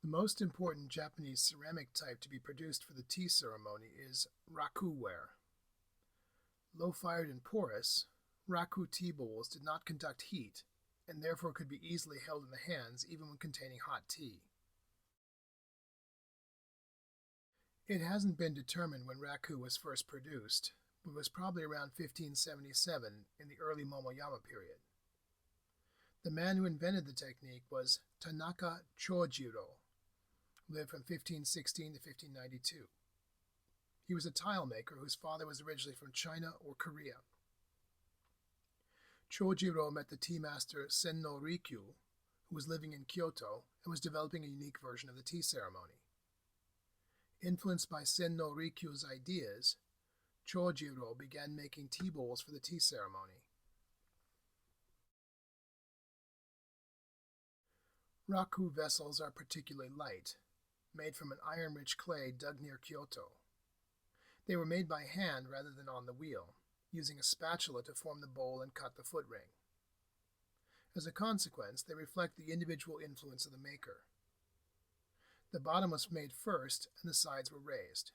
The most important Japanese ceramic type to be produced for the tea ceremony is rakuware. Low-fired and porous, raku tea bowls did not conduct heat and therefore could be easily held in the hands even when containing hot tea. It hasn't been determined when raku was first produced, but it was probably around 1577 in the early Momoyama period. The man who invented the technique was Tanaka Chojiro, who lived from 1516 to 1592. He was a tile maker whose father was originally from China or Korea. Chojiro met the tea master Senno Rikyu, who was living in Kyoto and was developing a unique version of the tea ceremony. Influenced by Senno Rikyu's ideas, Chojiro began making tea bowls for the tea ceremony. Raku vessels are particularly light, made from an iron-rich clay dug near Kyoto. They were made by hand rather than on the wheel, using a spatula to form the bowl and cut the foot ring. As a consequence, they reflect the individual influence of the maker. The bottom was made first, and the sides were raised.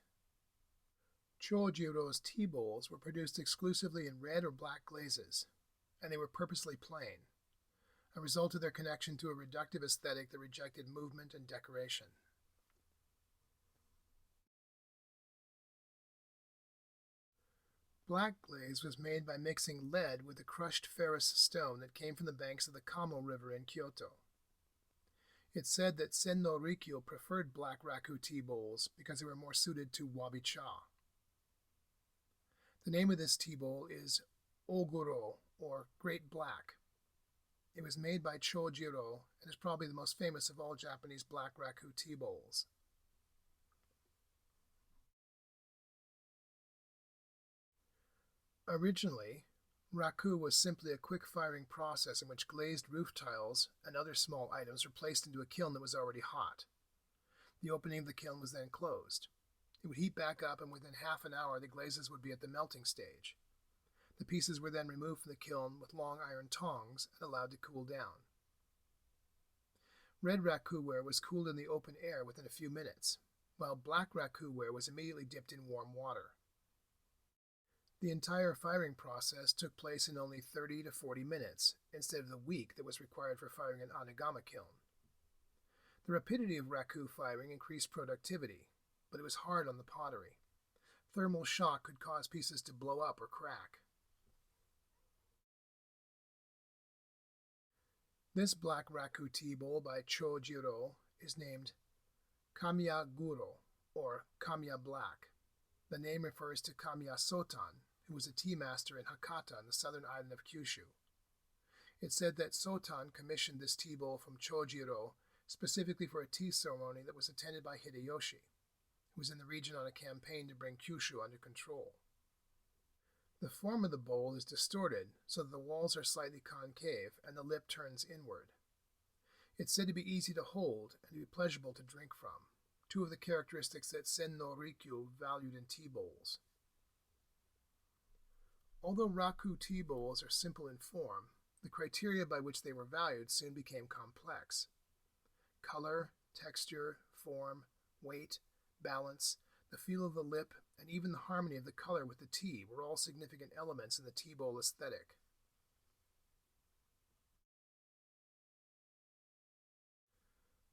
Chojiro's tea bowls were produced exclusively in red or black glazes, and they were purposely plain, a result of their connection to a reductive aesthetic that rejected movement and decoration. Black glaze was made by mixing lead with a crushed ferrous stone that came from the banks of the Kamo River in Kyoto. It's said that Senno Rikyu preferred black raku tea bowls because they were more suited to wabi-cha. The name of this tea bowl is Oguro, or Great Black. It was made by Chojiro and is probably the most famous of all Japanese black raku tea bowls. Originally, raku was simply a quick-firing process in which glazed roof tiles and other small items were placed into a kiln that was already hot. The opening of the kiln was then closed. It would heat back up, and within half an hour the glazes would be at the melting stage. The pieces were then removed from the kiln with long iron tongs and allowed to cool down. Red rakuware was cooled in the open air within a few minutes, while black rakuware was immediately dipped in warm water. The entire firing process took place in only 30 to 40 minutes, instead of the week that was required for firing an Anagama kiln. The rapidity of raku firing increased productivity, but it was hard on the pottery. Thermal shock could cause pieces to blow up or crack. This black raku tea bowl by Chojiro is named Kamiya Guro, or Kamiya Black. The name refers to Kamiya Sotan, who was a tea master in Hakata in the southern island of Kyushu. It's said that Sotan commissioned this tea bowl from Chojiro specifically for a tea ceremony that was attended by Hideyoshi, who was in the region on a campaign to bring Kyushu under control. The form of the bowl is distorted so that the walls are slightly concave and the lip turns inward. It's said to be easy to hold and to be pleasurable to drink from, two of the characteristics that Senno Rikyu valued in tea bowls. Although raku tea bowls are simple in form, the criteria by which they were valued soon became complex. Color, texture, form, weight, balance, the feel of the lip, and even the harmony of the color with the tea were all significant elements in the tea bowl aesthetic.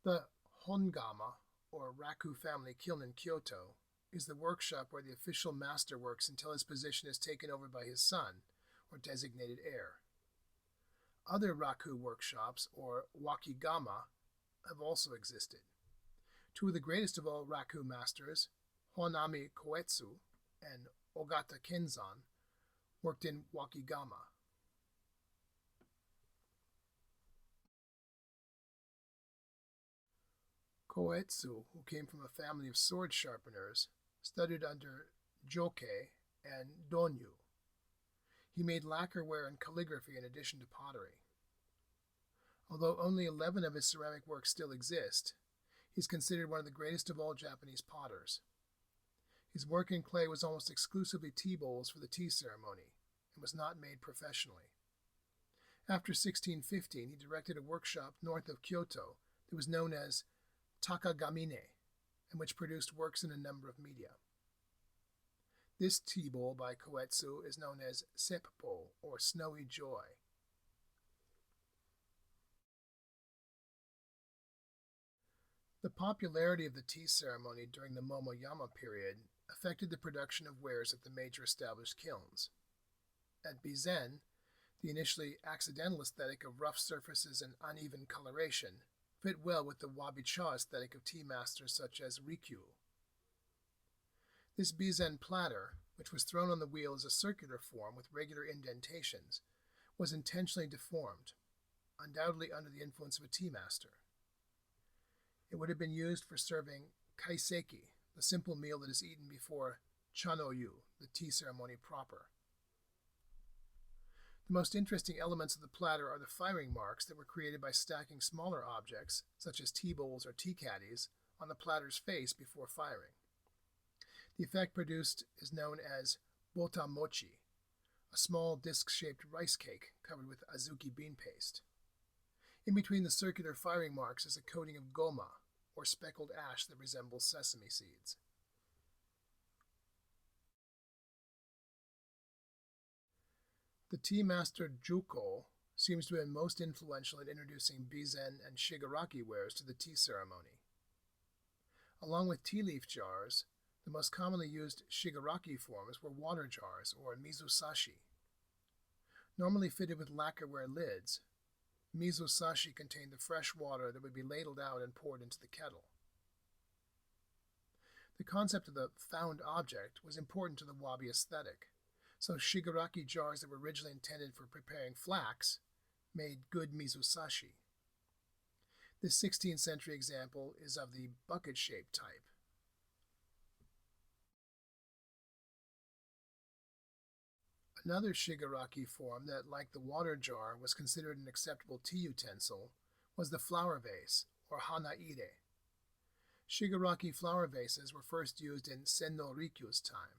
The Hongama, or Raku family kiln in Kyoto, is the workshop where the official master works until his position is taken over by his son, or designated heir. Other raku workshops, or wakigama, have also existed. Two of the greatest of all raku masters, Honami Koetsu and Ogata Kenzan, worked in wakigama. Koetsu, who came from a family of sword sharpeners, studied under Jokei and Donyu. He made lacquerware and calligraphy in addition to pottery. Although only 11 of his ceramic works still exist, he's considered one of the greatest of all Japanese potters. His work in clay was almost exclusively tea bowls for the tea ceremony and was not made professionally. After 1615, he directed a workshop north of Kyoto that was known as Takagamine, and which produced works in a number of media. This tea bowl by Koetsu is known as Seppo, or Snowy Joy. The popularity of the tea ceremony during the Momoyama period affected the production of wares at the major established kilns. At Bizen, the initially accidental aesthetic of rough surfaces and uneven coloration fit well with the wabi-cha aesthetic of tea masters such as Rikyu. This Bizen platter, which was thrown on the wheel as a circular form with regular indentations, was intentionally deformed, undoubtedly under the influence of a tea master. It would have been used for serving kaiseki, the simple meal that is eaten before chanoyu, the tea ceremony proper. The most interesting elements of the platter are the firing marks that were created by stacking smaller objects, such as tea bowls or tea caddies, on the platter's face before firing. The effect produced is known as bota mochi, a small disc-shaped rice cake covered with azuki bean paste. In between the circular firing marks is a coating of goma, or speckled ash that resembles sesame seeds. The tea master Juko seems to have been most influential in introducing bizen and shigaraki wares to the tea ceremony. Along with tea leaf jars, the most commonly used shigaraki forms were water jars, or mizusashi. Normally fitted with lacquerware lids, mizusashi contained the fresh water that would be ladled out and poured into the kettle. The concept of the found object was important to the wabi aesthetic, so shigaraki jars that were originally intended for preparing flax made good mizusashi. This 16th century example is of the bucket-shaped type. Another shigaraki form that, like the water jar, was considered an acceptable tea utensil was the flower vase, or hana-ire. Shigaraki flower vases were first used in Senno Rikyu's time.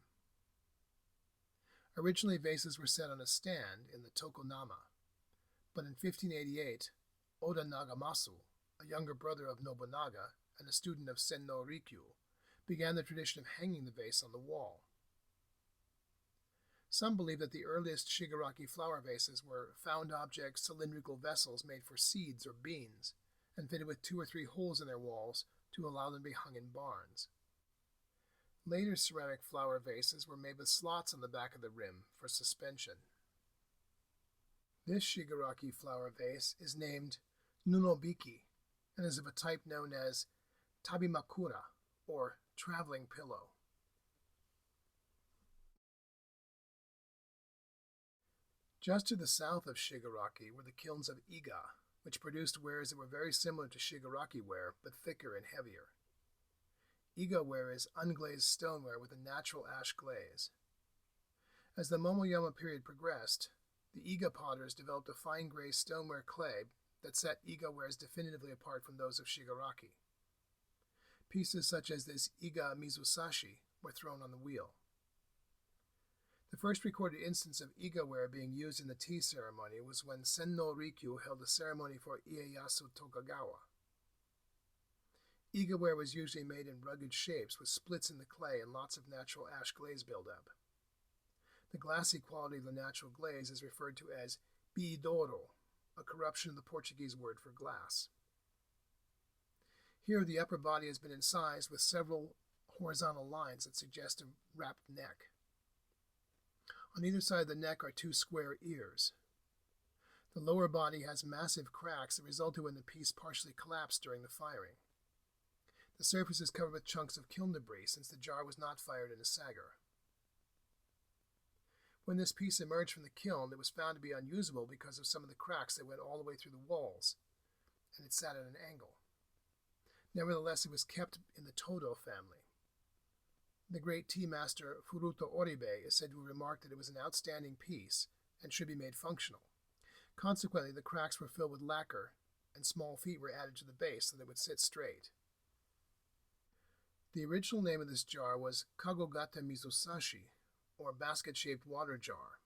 Originally, vases were set on a stand in the tokonama, but in 1588, Oda Nagamasu, a younger brother of Nobunaga and a student of Senno Rikyu, began the tradition of hanging the vase on the wall. Some believe that the earliest shigaraki flower vases were found object cylindrical vessels made for seeds or beans, and fitted with 2 or 3 holes in their walls to allow them to be hung in barns. Later ceramic flower vases were made with slots on the back of the rim for suspension. This shigaraki flower vase is named Nunobiki and is of a type known as tabimakura, or traveling pillow. Just to the south of shigaraki were the kilns of Iga, which produced wares that were very similar to shigaraki ware, but thicker and heavier. Iga ware is unglazed stoneware with a natural ash glaze. As the Momoyama period progressed, the Iga potters developed a fine gray stoneware clay that set Iga wares definitively apart from those of shigaraki. Pieces such as this Iga mizusashi were thrown on the wheel. The first recorded instance of Iga ware being used in the tea ceremony was when Senno Rikyu held a ceremony for Ieyasu Tokugawa. Iga ware was usually made in rugged shapes with splits in the clay and lots of natural ash glaze buildup. The glassy quality of the natural glaze is referred to as biidoro, a corruption of the Portuguese word for glass. Here the upper body has been incised with several horizontal lines that suggest a wrapped neck. On either side of the neck are 2 square ears. The lower body has massive cracks that resulted when the piece partially collapsed during the firing. The surface is covered with chunks of kiln debris since the jar was not fired in a sagar. When this piece emerged from the kiln, it was found to be unusable because of some of the cracks that went all the way through the walls, and it sat at an angle. Nevertheless, it was kept in the Todo family. The great tea master Furuto Oribe is said to have remarked that it was an outstanding piece and should be made functional. Consequently, the cracks were filled with lacquer, and small feet were added to the base so that it would sit straight. The original name of this jar was Kagogata Mizusashi, or basket-shaped water jar.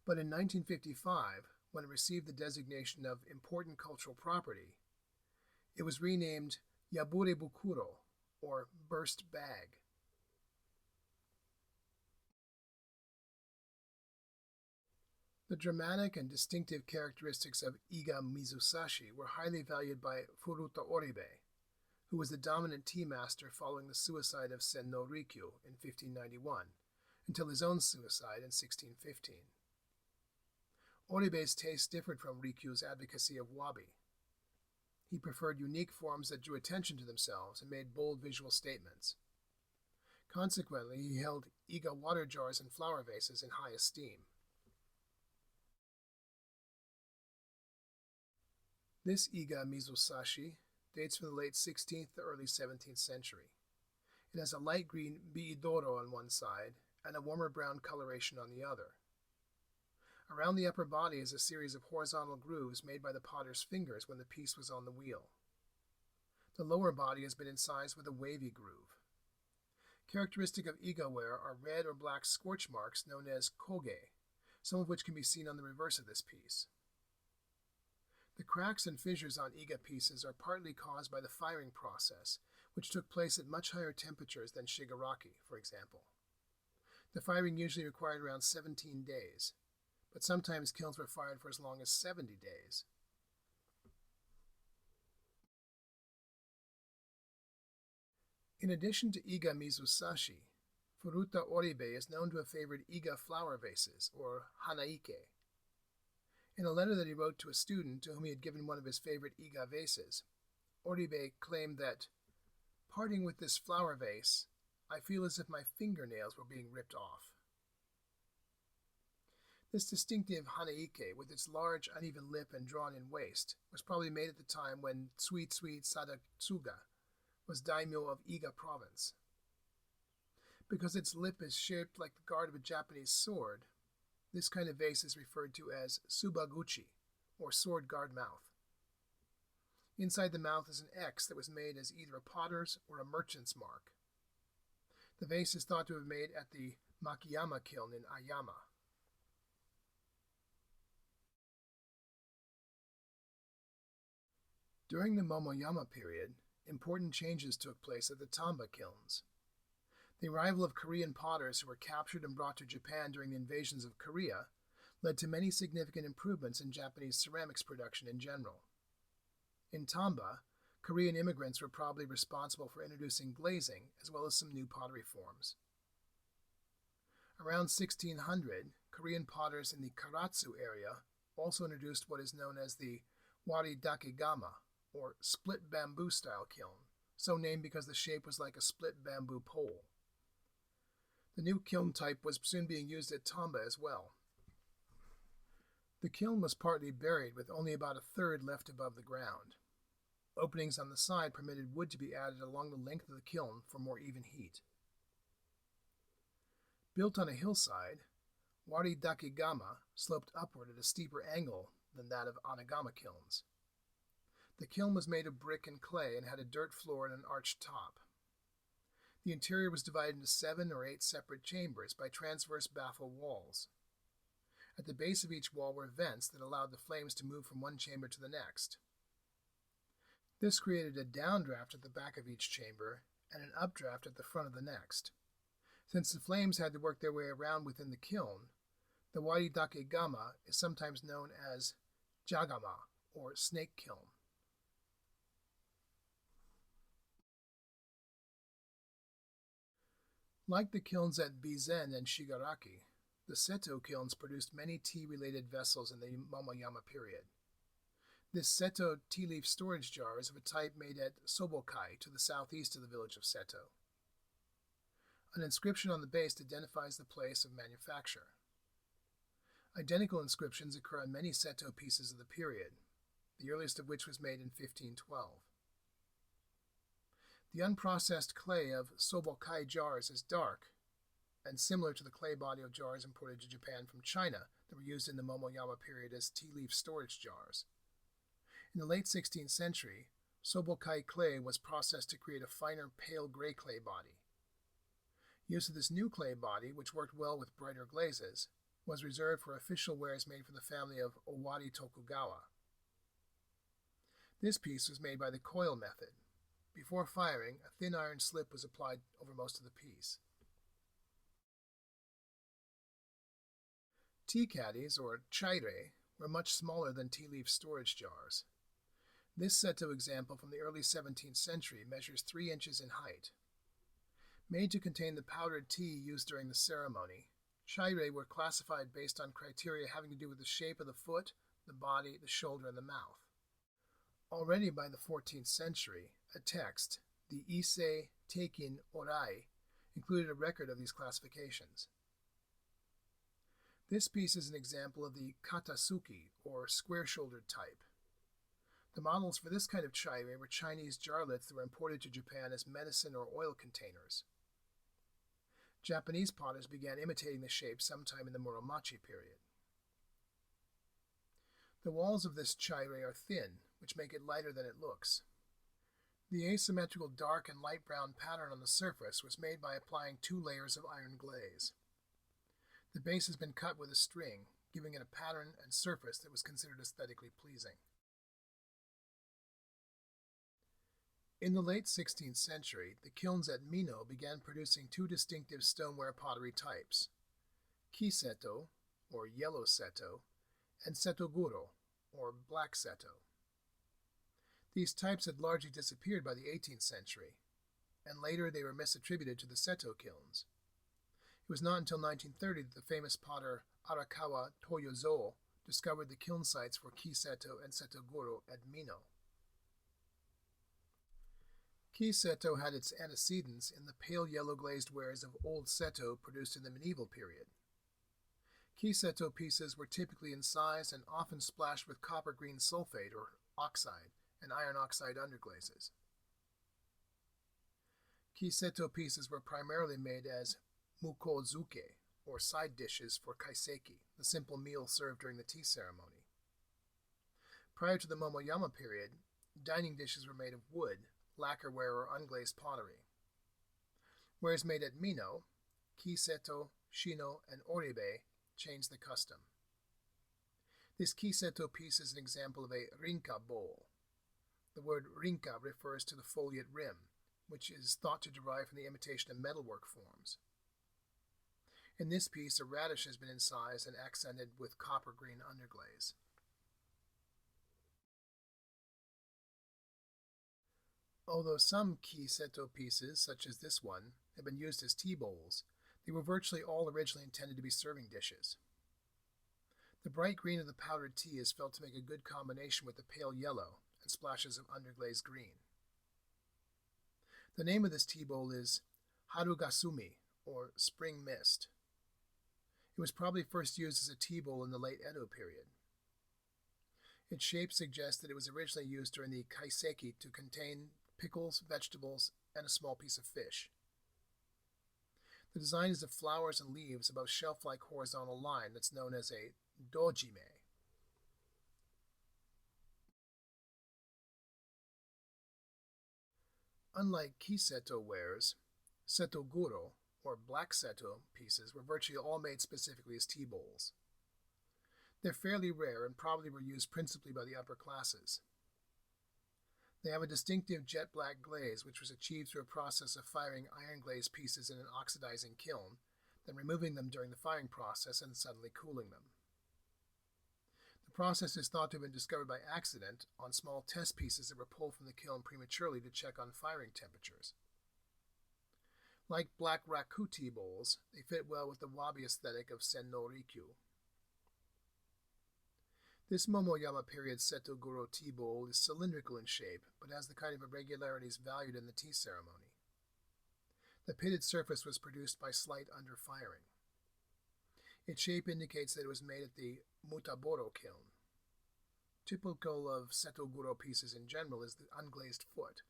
But in 1955, when it received the designation of Important Cultural Property, it was renamed Yabure Bukuro, or burst bag. The dramatic and distinctive characteristics of Iga Mizusashi were highly valued by Furuta Oribe, who was the dominant tea master following the suicide of Senno Rikyu in 1591, until his own suicide in 1615. Oribe's taste differed from Rikyu's advocacy of wabi. He preferred unique forms that drew attention to themselves and made bold visual statements. Consequently, he held Iga water jars and flower vases in high esteem. This Iga Mizusashi dates from the late 16th to early 17th century. It has a light green biidoro on one side and a warmer brown coloration on the other. Around the upper body is a series of horizontal grooves made by the potter's fingers when the piece was on the wheel. The lower body has been incised with a wavy groove. Characteristic of Iga ware are red or black scorch marks known as koge, some of which can be seen on the reverse of this piece. The cracks and fissures on Iga pieces are partly caused by the firing process, which took place at much higher temperatures than shigaraki, for example. The firing usually required around 17 days, but sometimes kilns were fired for as long as 70 days. In addition to Iga Mizusashi, Furuta Oribe is known to have favored Iga flower vases, or hanaike. In a letter that he wrote to a student to whom he had given one of his favorite Iga vases, Oribe claimed that, "Parting with this flower vase, I feel as if my fingernails were being ripped off." This distinctive hanaike, with its large, uneven lip and drawn-in waist, was probably made at the time when Tsuitsui Sadatsuga was daimyo of Iga province. Because its lip is shaped like the guard of a Japanese sword, this kind of vase is referred to as subaguchi, or sword guard mouth. Inside the mouth is an X that was made as either a potter's or a merchant's mark. The vase is thought to have been made at the Makiyama kiln in Ayama. During the Momoyama period, important changes took place at the Tamba kilns. The arrival of Korean potters who were captured and brought to Japan during the invasions of Korea led to many significant improvements in Japanese ceramics production in general. In Tamba, Korean immigrants were probably responsible for introducing glazing as well as some new pottery forms. Around 1600, Korean potters in the Karatsu area also introduced what is known as the Wari Dakegama, or split bamboo style kiln, so named because the shape was like a split bamboo pole. The new kiln type was soon being used at Tamba as well. The kiln was partly buried with only about a third left above the ground. Openings on the side permitted wood to be added along the length of the kiln for more even heat. Built on a hillside, Wari Dakegama sloped upward at a steeper angle than that of Anagama kilns. The kiln was made of brick and clay and had a dirt floor and an arched top. The interior was divided into 7 or 8 separate chambers by transverse baffle walls. At the base of each wall were vents that allowed the flames to move from one chamber to the next. This created a downdraft at the back of each chamber and an updraft at the front of the next. Since the flames had to work their way around within the kiln, the Wari Dakegama is sometimes known as Jagama, or snake kiln. Like the kilns at Bizen and Shigaraki, the Seto kilns produced many tea-related vessels in the Momoyama period. This Seto tea leaf storage jar is of a type made at Sobokai to the southeast of the village of Seto. An inscription on the base identifies the place of manufacture. Identical inscriptions occur on many Seto pieces of the period, the earliest of which was made in 1512. The unprocessed clay of Sobokai jars is dark and similar to the clay body of jars imported to Japan from China that were used in the Momoyama period as tea leaf storage jars. In the late 16th century, Sobokai clay was processed to create a finer pale gray clay body. Use of this new clay body, which worked well with brighter glazes, was reserved for official wares made for the family of Owari Tokugawa. This piece was made by the coil method. Before firing, a thin iron slip was applied over most of the piece. Tea caddies, or chaire, were much smaller than tea leaf storage jars. This seto example from the early 17th century measures 3 inches in height. Made to contain the powdered tea used during the ceremony, chaire were classified based on criteria having to do with the shape of the foot, the body, the shoulder, and the mouth. Already by the 14th century, a text, the Issei Teikin Orai, included a record of these classifications. This piece is an example of the katasuki, or square-shouldered type. The models for this kind of chaire were Chinese jarlets that were imported to Japan as medicine or oil containers. Japanese potters began imitating the shape sometime in the Muromachi period. The walls of this chaire are thin, which make it lighter than it looks. The asymmetrical dark and light brown pattern on the surface was made by applying 2 layers of iron glaze. The base has been cut with a string, giving it a pattern and surface that was considered aesthetically pleasing. In the late 16th century, the kilns at Mino began producing 2 distinctive stoneware pottery types, kiseto, or yellow seto, and setoguro, or black seto. These types had largely disappeared by the 18th century, and later they were misattributed to the seto kilns. It was not until 1930 that the famous potter Arakawa Toyozo discovered the kiln sites for kiseto and setoguro at Mino. Kiseto had its antecedents in the pale yellow glazed wares of old seto produced in the medieval period. Kiseto pieces were typically incised and often splashed with copper green sulfate or oxide and iron oxide underglazes. Kiseto pieces were primarily made as mukozuke, or side dishes for kaiseki, the simple meal served during the tea ceremony. Prior to the Momoyama period, dining dishes were made of wood, lacquerware, or unglazed pottery. Wares made at Mino, kiseto, shino, and oribe changed the custom. This kiseto piece is an example of a rinka bowl. The word rinka refers to the foliate rim, which is thought to derive from the imitation of metalwork forms. In this piece, a radish has been incised and accented with copper green underglaze. Although some kiseto pieces, such as this one, have been used as tea bowls, they were virtually all originally intended to be serving dishes. The bright green of the powdered tea is felt to make a good combination with the pale yellow and splashes of underglazed green. The name of this tea bowl is Harugasumi, or spring mist. It was probably first used as a tea bowl in the late Edo period. Its shape suggests that it was originally used during the kaiseki to contain pickles, vegetables, and a small piece of fish. The design is of flowers and leaves above shelf-like horizontal line that's known as a dojime. Unlike kiseto wares, setoguro, or black seto pieces were virtually all made specifically as tea bowls. They're fairly rare and probably were used principally by the upper classes. They have a distinctive jet black glaze, which was achieved through a process of firing iron glazed pieces in an oxidizing kiln, then removing them during the firing process and suddenly cooling them. The process is thought to have been discovered by accident on small test pieces that were pulled from the kiln prematurely to check on firing temperatures. Like black raku tea bowls, they fit well with the wabi aesthetic of Sen no Rikyu. This Momoyama period setoguro tea bowl is cylindrical in shape, but has the kind of irregularities valued in the tea ceremony. The pitted surface was produced by slight underfiring. Its shape indicates that it was made at the Mutaboro kiln. Typical of setoguro pieces in general is the unglazed foot.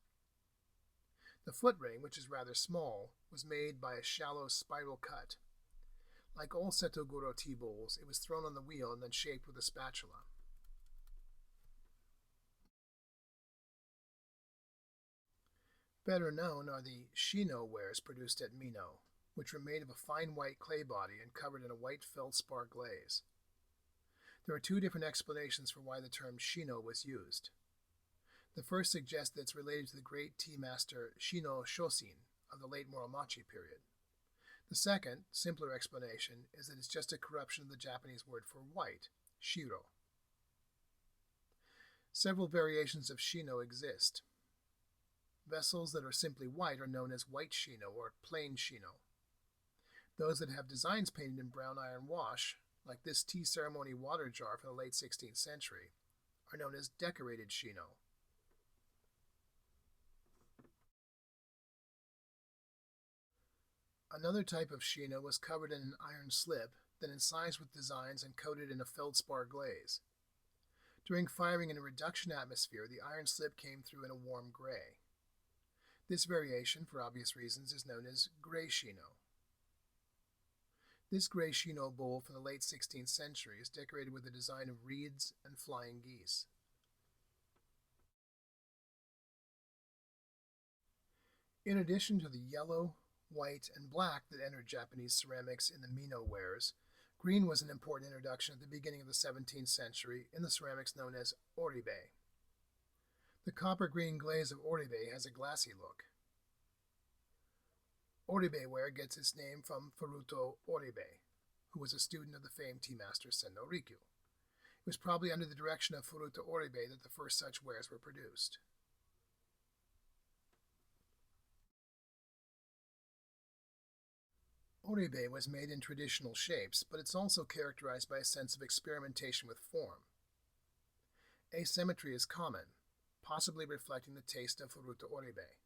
The foot ring, which is rather small, was made by a shallow spiral cut. Like all setoguro tea bowls, it was thrown on the wheel and then shaped with a spatula. Better known are the shino wares produced at Mino, which were made of a fine white clay body and covered in a white feldspar glaze. There are 2 different explanations for why the term shino was used. The first suggests that it's related to the great tea master Shino Shosin of the late Muromachi period. The second, simpler explanation is that it's just a corruption of the Japanese word for white, shiro. Several variations of shino exist. Vessels that are simply white are known as white shino or plain shino. Those that have designs painted in brown iron wash, like this tea ceremony water jar from the late 16th century, are known as decorated shino. Another type of shino was covered in an iron slip, then incised with designs and coated in a feldspar glaze. During firing in a reduction atmosphere, the iron slip came through in a warm gray. This variation, for obvious reasons, is known as gray shino. This gray shino bowl from the late 16th century is decorated with a design of reeds and flying geese. In addition to the yellow, white, and black that entered Japanese ceramics in the Mino wares, green was an important introduction at the beginning of the 17th century in the ceramics known as oribe. The copper-green glaze of oribe has a glassy look. Oribe ware gets its name from Furuto Oribe, who was a student of the famed tea master Sendo Rikyu. It was probably under the direction of Furuto Oribe that the first such wares were produced. Oribe was made in traditional shapes, but it's also characterized by a sense of experimentation with form. Asymmetry is common, possibly reflecting the taste of Furuto Oribe.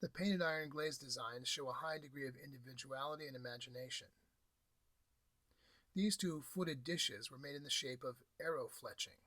The painted iron glaze designs show a high degree of individuality and imagination. These two footed dishes were made in the shape of arrow fletching.